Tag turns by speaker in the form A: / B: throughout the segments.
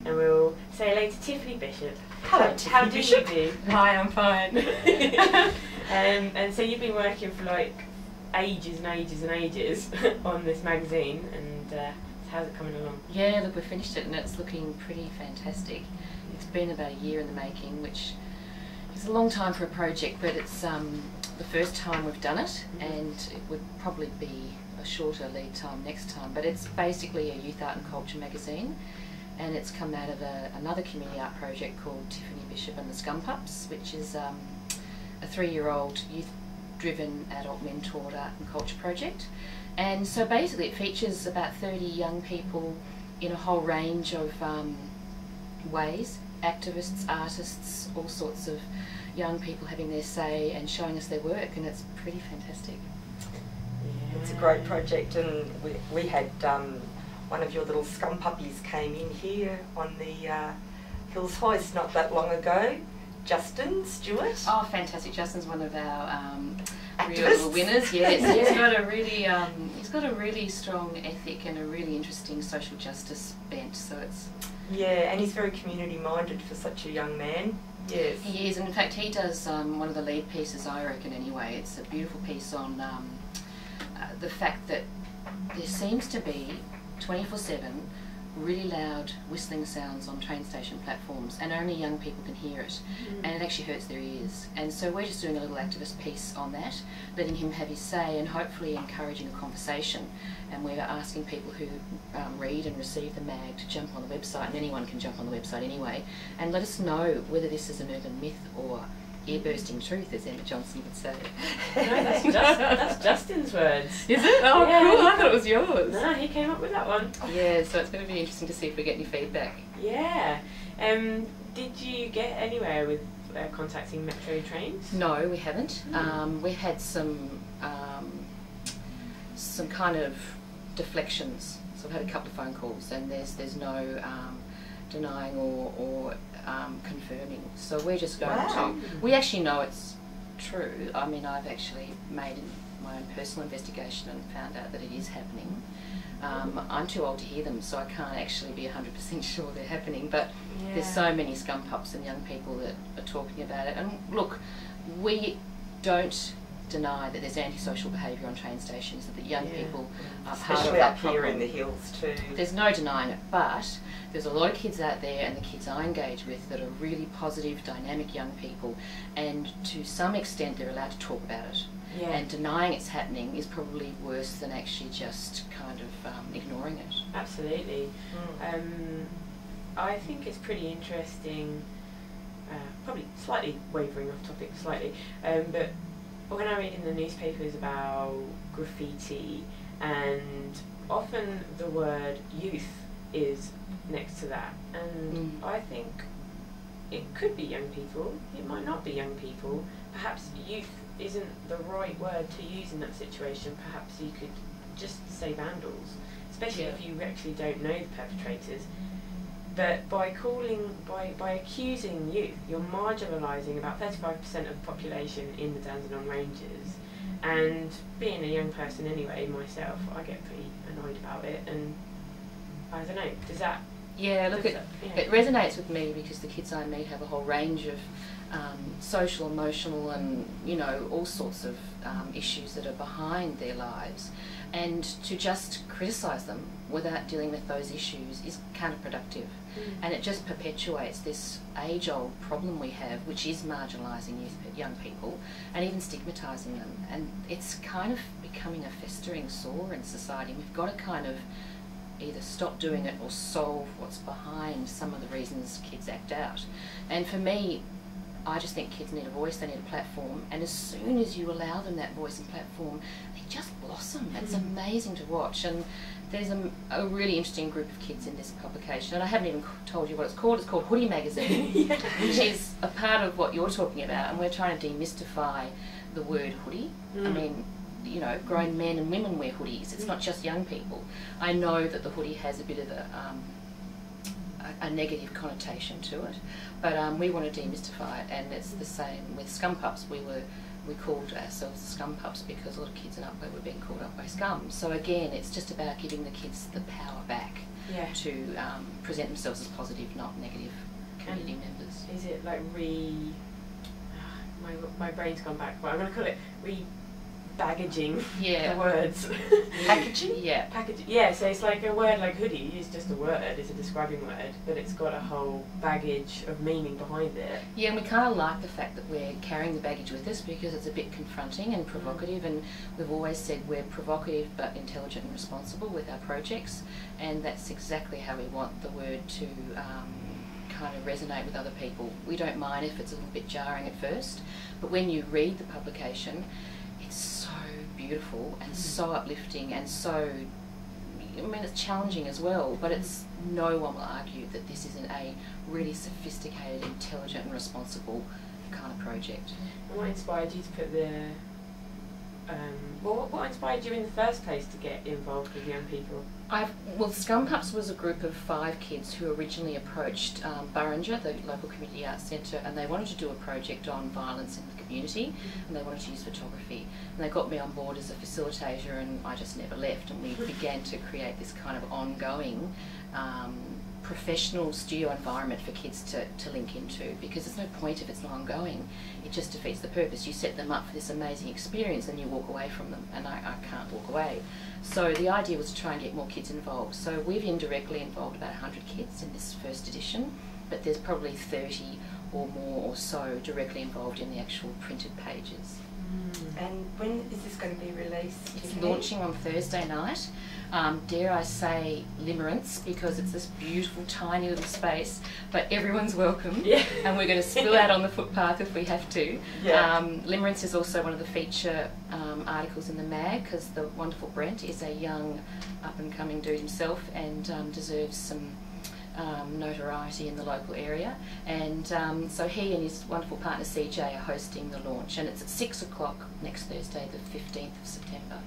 A: and we'll say hello to Tiffany Bishop.
B: Hello, Tiffany
A: How do
B: Bishop.
A: you do?
B: Hi, I'm fine.
A: And so you've been working for like ages and ages and ages on this magazine, and how's it coming along?
B: Yeah, look, we've finished it and it's looking pretty fantastic. It's been about a year in the making, which is a long time for a project, but it's the first time we've done it, and it would probably be a shorter lead time next time. But it's basically a youth art and culture magazine, and it's come out of another community art project called Tiffany Bishop and the SCUM PUPS, which is a 3-year-old youth-driven adult mentored art and culture project. And so basically it features about 30 young people in a whole range of ways, activists, artists, all sorts of young people having their say and showing us their work, and it's pretty fantastic.
A: Yeah.
C: It's a great project, and we had one of your little scum puppies came in here on the Hills Hoist not that long ago. Justin Stewart.
B: Oh, fantastic! Justin's one of our real
C: Activists.
B: little winners. Yes, he's got a really strong ethic and a really interesting social justice bent. So it's
C: and he's very community minded for such a young man. Yes,
B: he is, and in fact, he does one of the lead pieces, I reckon. Anyway, it's a beautiful piece on the fact that there seems to be 24/7 really loud whistling sounds on train station platforms, and only young people can hear it, and it actually hurts their ears. And so we're just doing a little activist piece on that, letting him have his say and hopefully encouraging a conversation. And we're asking people who read and receive the mag to jump on the website, and anyone can jump on the website anyway, and let us know whether this is an urban myth or ear-bursting truth, as Emma Johnson would say.
A: No, that's Justin's words.
B: Is it? Oh,
A: Yeah.
B: cool. I thought it was yours.
A: No, he came up with that one.
B: Yeah, so it's going to be interesting to see if we get any feedback.
A: Yeah. Did you get anywhere with contacting Metro trains?
B: No, we haven't. We've had some kind of deflections. So I've had a couple of phone calls, and there's no denying or confirming. So we're just going to. We actually know it's true. I mean, I've actually made my own personal investigation and found out that it is happening. I'm too old to hear them, so I can't actually be 100% sure they're happening. But there's so many scum pups and young people that are talking about it. And look, we don't deny that there's antisocial behaviour on train stations, that young people are part of
C: especially
B: that
C: up here
B: problem.
C: in the hills too.
B: There's no denying it, but there's a lot of kids out there, and the kids I engage with, that are really positive, dynamic young people, and to some extent they're allowed to talk about it.
A: Yeah.
B: And denying it's happening is probably worse than actually just kind of ignoring it.
A: Absolutely. I think it's pretty interesting, probably slightly wavering off topic slightly, but when I read in the newspapers about graffiti, and often the word youth is next to that, and I think it could be young people, it might not be young people. Perhaps youth isn't the right word to use in that situation. Perhaps you could just say vandals, especially if you actually don't know the perpetrators. But by accusing youth, you're marginalising about 35% of the population in the Dandenong Ranges. And being a young person anyway, myself, I get pretty annoyed about it. And I don't know, does that...
B: Yeah, look, it
A: yeah.
B: resonates with me because the kids I meet have a whole range of social, emotional, and all sorts of issues that are behind their lives, and to just criticise them without dealing with those issues is counterproductive, and it just perpetuates this age-old problem we have, which is marginalising young people and even stigmatising them, and it's kind of becoming a festering sore in society. We've got to kind of either stop doing it or solve what's behind some of the reasons kids act out. And for me, I just think kids need a voice, they need a platform, and as soon as you allow them that voice and platform, they just blossom. It's amazing to watch, and there's a really interesting group of kids in this publication, and I haven't even told you what it's called. It's called Hoodie Magazine, which is a part of what you're talking about, and we're trying to demystify the word hoodie. I mean, grown men and women wear hoodies. It's not just young people. I know that the hoodie has a bit of a negative connotation to it, but we want to demystify it, and it's the same with SCUM PUPS. We called ourselves the SCUM PUPS because a lot of kids in Upwey were being called up by scum. So again, it's just about giving the kids the power back
A: Yeah.
B: to present themselves as positive, not negative community members.
A: Is it like my brain's gone back, but I'm going to call it baggaging the words.
C: Packaging?
B: Yeah.
A: Packaging. Yeah, so it's like a word like hoodie is just a word, it's a describing word, but it's got a whole baggage of meaning behind it.
B: Yeah, and we kind of like the fact that we're carrying the baggage with us because it's a bit confronting and provocative, and we've always said we're provocative but intelligent and responsible with our projects, and that's exactly how we want the word to kind of resonate with other people. We don't mind if it's a little bit jarring at first, but when you read the publication, it's so beautiful and so uplifting and so, I mean, it's challenging as well, but it's, no one will argue that this isn't a really sophisticated, intelligent and responsible kind of project.
A: And what inspired you to put the, what inspired you in the first place to get involved with young people?
B: Well, SCUM PUPS was a group of 5 kids who originally approached Burringer, the local community arts centre, and they wanted to do a project on violence in the community, and they wanted to use photography. And they got me on board as a facilitator, and I just never left, and we began to create this kind of ongoing professional studio environment for kids to link into, because there's no point if it's not ongoing. It just defeats the purpose. You set them up for this amazing experience and you walk away from them, and I can't walk away. So the idea was to try and get more kids involved. So we've indirectly involved about 100 kids in this first edition, but there's probably 30 or more or so directly involved in the actual printed pages.
C: And when is this going to be released?
B: It's launching on Thursday night. Dare I say limerence, because it's this beautiful tiny little space, but everyone's welcome. Yeah. And we're going to spill out on the footpath if we have to. Yeah. Limerence is also one of the feature articles in the mag, because the wonderful Brent is a young up and coming dude himself and deserves some notoriety in the local area, and so he and his wonderful partner CJ are hosting the launch, and it's at 6 o'clock next Thursday, the 15th of September.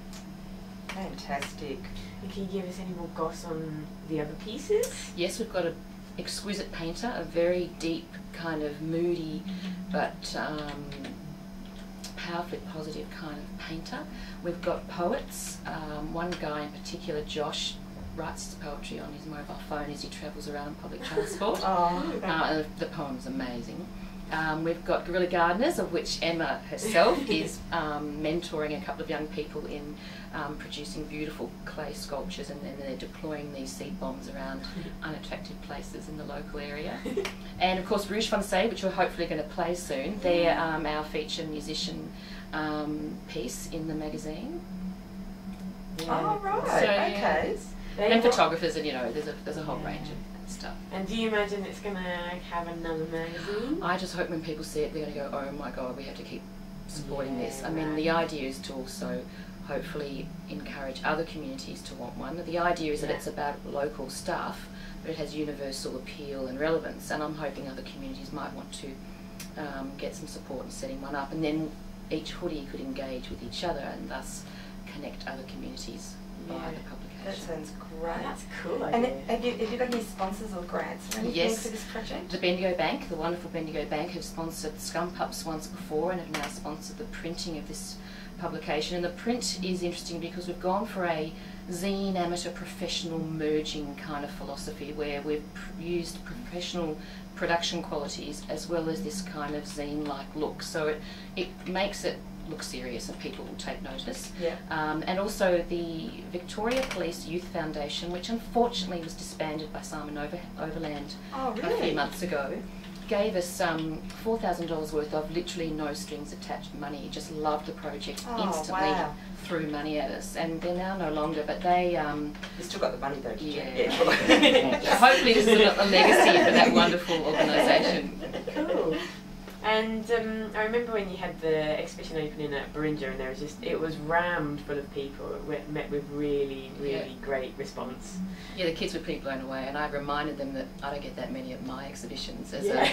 C: Fantastic.
A: And can you give us any more goss on the other pieces?
B: Yes, we've got an exquisite painter, a very deep, kind of moody but powerfully positive kind of painter. We've got poets, one guy in particular, Josh, writes his poetry on his mobile phone as he travels around on public transport. The poem's amazing. We've got guerrilla gardeners, of which Emma herself is mentoring a couple of young people in producing beautiful clay sculptures, and then they're deploying these seed bombs around unattractive places in the local area. And of course Rouge Foncé, which we're hopefully going to play soon. They're our feature musician piece in the magazine.
C: Yeah. Oh, right,
B: so,
C: okay.
B: And photographers, and there's a whole range of stuff.
A: And do you imagine it's going to have another magazine?
B: I just hope when people see it they're going to go, oh my god, we have to keep supporting this. I mean, the idea is to also hopefully encourage other communities to want one. The idea is that it's about local stuff, but it has universal appeal and relevance, and I'm hoping other communities might want to get some support in setting one up, and then each hoodie could engage with each other and thus connect other communities via the publication.
C: That sounds great.
A: Oh, that's a cool
C: And
A: idea.
C: have you got any sponsors or grants or anything for this project?
B: The Bendigo Bank, the wonderful Bendigo Bank, have sponsored SCUM PUPS once before and have now sponsored the printing of this publication. And the print is interesting because we've gone for a zine amateur professional merging kind of philosophy, where we've used professional production qualities as well as this kind of zine-like look. So it makes it look serious and people will take notice.
C: Yeah.
B: And also the Victoria Police Youth Foundation, which unfortunately was disbanded by Simon Overland a few months ago, gave us $4,000 worth of literally no strings attached money. Just loved the project instantly, threw money at us, and they're now no longer, but they...
C: You still got the money though,
B: yeah. Hopefully this is a legacy for that wonderful organisation.
A: Cool. And I remember when you had the exhibition opening at Burringer, and it was rammed full of people. It met with really great response. Yeah, the kids were pretty blown away, and I reminded them that I don't get that many at my exhibitions as a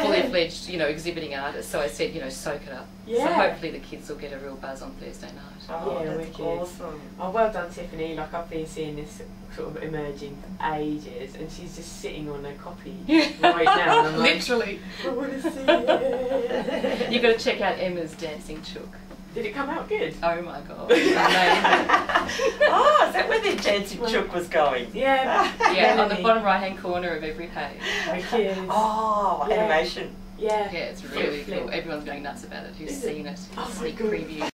A: fully fledged exhibiting artist. So I said, soak it up. So hopefully the kids will get a real buzz on Thursday night.
C: Oh, yeah, that's awesome.
A: Oh, well done, Tiffany. Like, I've been seeing this sort of emerging for ages, and she's just sitting on a copy right now. And I'm like, literally. I want to see it. You've got to check out Emma's Dancing Chook. Did it come out good? Oh my god. Amazing.
C: Oh, is that where they're Nancy Chook was going.
A: Yeah.
B: Yeah, on the bottom right-hand corner of every page.
A: Wicked.
C: Oh,
A: Yeah.
C: animation.
A: Yeah.
B: Yeah, it's really
A: Flip.
B: cool. Everyone's going nuts about it. Who's
A: Is it?
B: seen it?
A: Oh my
B: Sneak
A: God.
B: preview.